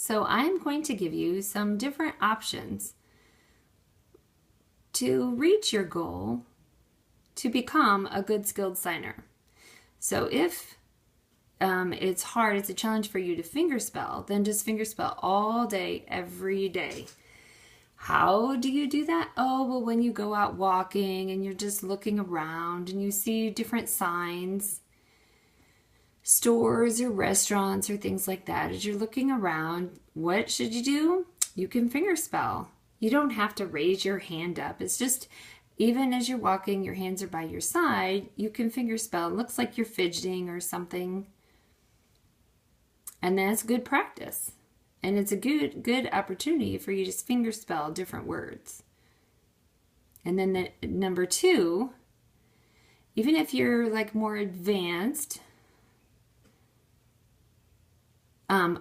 So I'm going to give you some different options to reach your goal to become a good skilled signer. So if it's hard, it's a challenge for you to fingerspell, then just fingerspell all day, every day. How do you do that? Oh, well, when you go out walking and you're just looking around and you see different signs, stores or restaurants or things like that, as you're looking around, what should you do? You can fingerspell. You don't have to raise your hand up. It's just, even as you're walking, your hands are by your side, you can fingerspell. It looks like you're fidgeting or something. And that's good practice. And it's a good opportunity for you to fingerspell different words. And then number 2, even if you're like more advanced,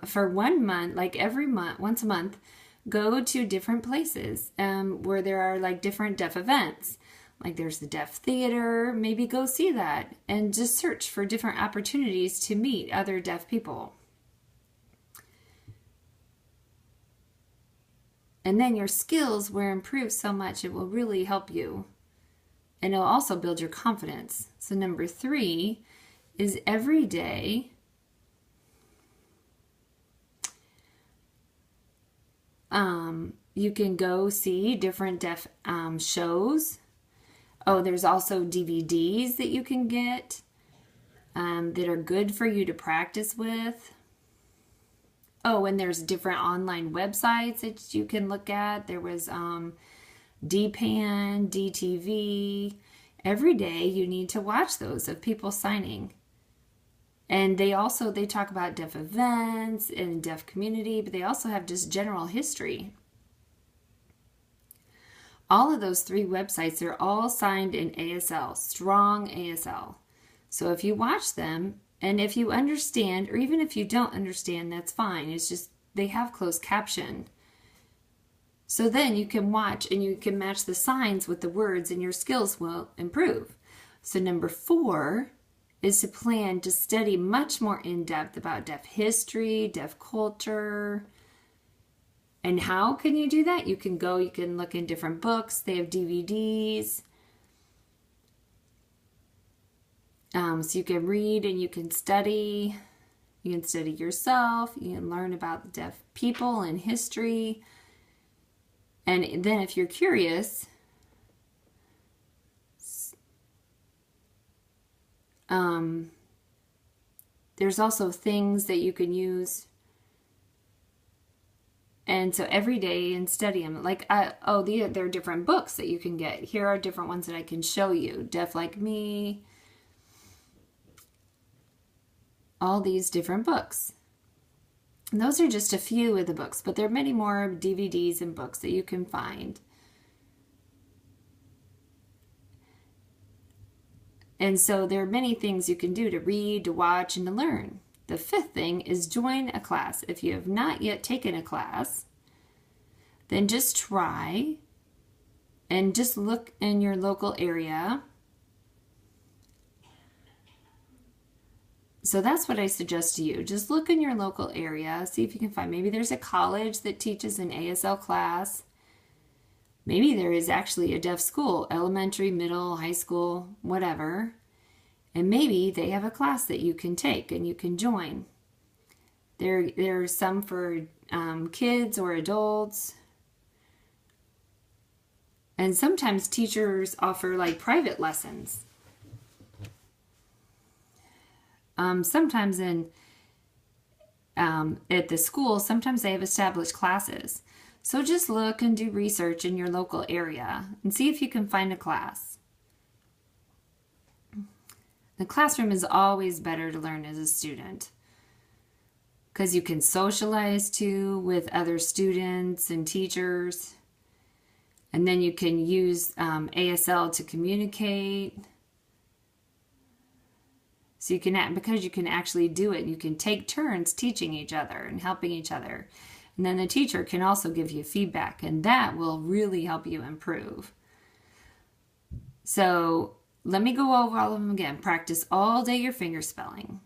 for 1 month, like every month, once a month, go to different places where there are like different deaf events. Like there's the deaf theater, maybe go see that and just search for different opportunities to meet other deaf people. And then your skills will improve so much, it will really help you. And it'll also build your confidence. So number 3 is every day you can go see different deaf shows. Oh, there's also DVDs that you can get that are good for you to practice with. Oh, and there's different online websites that you can look at. There was DPAN, DTV. Every day you need to watch those of people signing. And they talk about deaf events and deaf community, but they also have just general history. All of those 3 websites are all signed in ASL, strong ASL. So if you watch them, and if you understand, or even if you don't understand, that's fine. It's just they have closed caption. So then you can watch and you can match the signs with the words and your skills will improve. So number 4 is to plan to study much more in depth about deaf history, deaf culture. And how can you do that? You can look in different books. They have DVDs. So you can read and you can study. You can study yourself. You can learn about deaf people and history. And then if you're curious, there's also things that you can use. And so every day and study them. Like, there are different books that you can get. Here are different ones that I can show you. Deaf Like Me. All these different books. And those are just a few of the books, but there are many more DVDs and books that you can find. And so there are many things you can do to read, to watch, and to learn. The 5th thing is join a class. If you have not yet taken a class, then just try and just look in your local area. So that's what I suggest to you. Just look in your local area, see if you can find, maybe there's a college that teaches an ASL class. Maybe there is actually a deaf school, elementary, middle, high school, whatever. And maybe they have a class that you can take and you can join. There are some for kids or adults. And sometimes teachers offer like private lessons. Sometimes at the school, sometimes they have established classes. So just look and do research in your local area and see if you can find a class. The classroom is always better to learn as a student because you can socialize too with other students and teachers. And then you can use ASL to communicate. So you can, because you can actually do it, you can take turns teaching each other and helping each other. And then the teacher can also give you feedback, and that will really help you improve. So let me go over all of them again. Practice all day your finger spelling.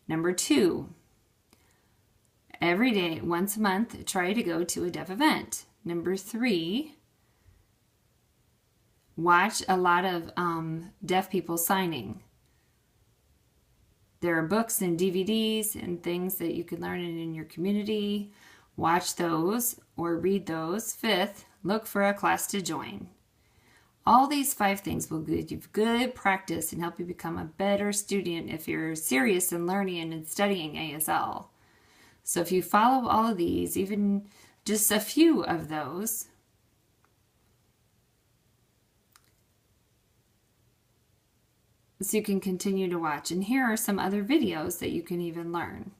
Number 2, Every day, once a month, try to go to a deaf event. Number 3, watch a lot of deaf people signing. There are books and DVDs and things that you can learn in your community. Watch those or read those. 5th, look for a class to join. All these 5 things will give you good practice and help you become a better student if you're serious in learning and studying ASL. So if you follow all of these, even just a few of those, so you can continue to watch. And here are some other videos that you can even learn.